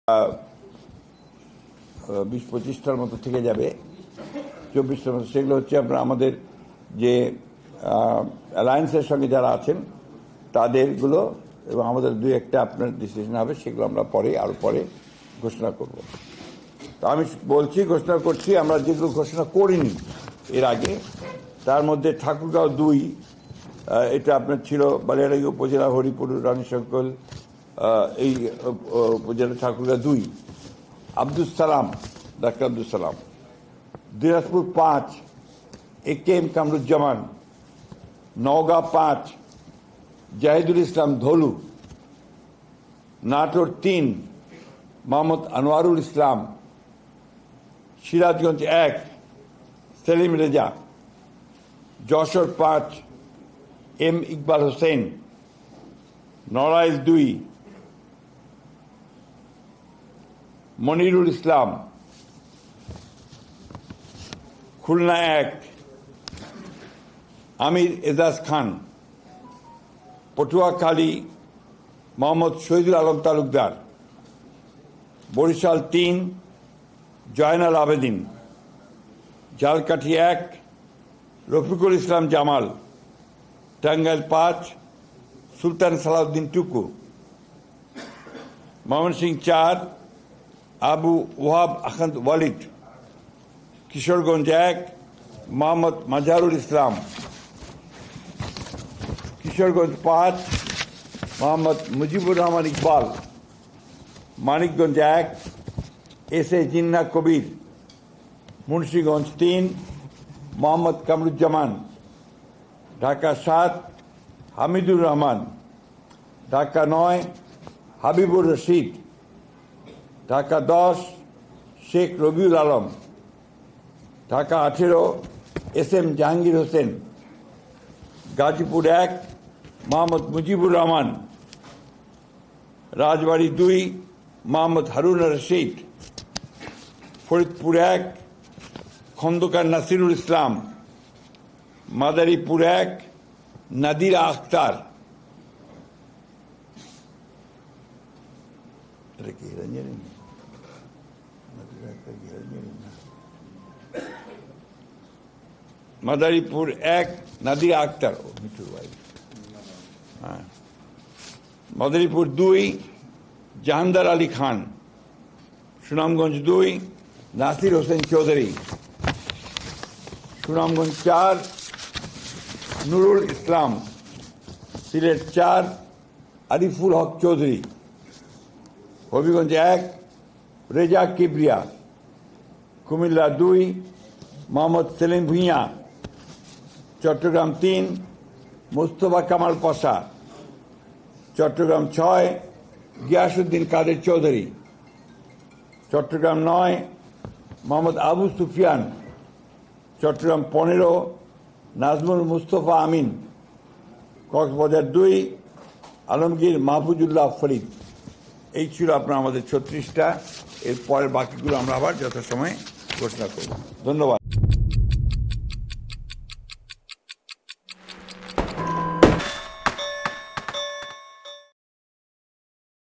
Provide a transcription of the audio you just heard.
20-25টার মতো থেকে যাবে, 24টার মতো। সেগুলো হচ্ছে আপনার আমাদের যে অ্যালায়েন্সের সঙ্গে যারা আছেন তাদেরগুলো, এবং আমাদের 2-1টা আপনার ডিসিশন হবে, সেগুলো আমরা আরও পরে ঘোষণা করব। তো আমি ঘোষণা করছি আমরা যেগুলো ঘোষণা করিনি এর আগে, তার মধ্যে ঠাকুরগাঁও 2, এটা আপনার ছিল বালিয়াড়াই উপজেলা হরিপুর রানীশঙ্কল, এই উপজেলা ঠাকুরগাঁও 2, আব্দুল সালাম, ডাক্তার আব্দুল সালাম। দিনাজপুর 5, AK-M কামরুজ্জামান। নওগাঁ 5, জাহিদুল ইসলাম ধলু। নাটোর 3, মোহাম্মদ আনোয়ারুল ইসলাম। সিরাজগঞ্জ 1, সেলিম রেজা। যশোর 5, M ইকবাল হোসেন। নড়াইল 2, মনিরুল ইসলাম। খুলনা 1, আমির এজাজ খান। পটুয়াখালী মোহাম্মদ শহীদুল আলম তালুকদার। বরিশাল 3, জয়নাল আবেদিন। ঝালকাঠি 1, রফিকুল ইসলাম জামাল। টাঙ্গাইল 5, সুলতান সালাউদ্দিন টুকু। ময়মনসিংহ 4, আবু ওয়াহাব আহমদ ওয়ালিদ। কিশোরগঞ্জ 1, মোহাম্মদ মাজহারুল ইসলাম। কিশোরগঞ্জ 5, মোহাম্মদ মুজিবুর রহমান ইকবাল। মানিকগঞ্জ 1, SA জিন্না কবির। মুন্সিগঞ্জ 3, মোহাম্মদ কামরুজ্জামান। ঢাকা 7, হামিদুর রহমান। ঢাকা 9, হাবিবুর রশিদ। ঢাকা 10, শেখ রবিউল আলম। ঢাকা 18, SM জাহাঙ্গীর হোসেন। গাজীপুর 1, মোহাম্মদ মুজিবুর রহমান। রাজবাড়ী 2, মোহাম্মদ হারুন রশিদ। ফরিদপুর 1, খন্দকার নাসিরুল ইসলাম। মাদারীপুর 1, নাদিরা আখতার। মাদারীপুর 1, নাদিরা আক্তার, মিঠুর ভাই। হ্যাঁ। মাদারীপুর 2, জাহানদার আলী খান। সুনামগঞ্জ 2, নাসির হোসেন চৌধুরী। সুনামগঞ্জ 4, নুরুল ইসলাম। সিলেট 4, আরিফুল হক চৌধুরী। হবিগঞ্জ 1, রেজা কিবরিয়া। কুমিল্লা 2, মোহাম্মদ সেলিম ভুঁইয়া। চট্টগ্রাম 3, মোস্তফা কামাল পাশা। চট্টগ্রাম 6, গিয়াসউদ্দিন কাদের চৌধুরী। চট্টগ্রাম 9, মোহাম্মদ আবু সুফিয়ান। চট্টগ্রাম 15, নাজমুল মুস্তফা আমিন। কক্সবাজার 2, আলমগীর মাহফুজুল্লাহ ফরিদ। এই ছিল আপনার আমাদের 36টা। এর পরের বাকিগুলো আমরা আবার যথাসময়ে ঘোষণা করব। ধন্যবাদ।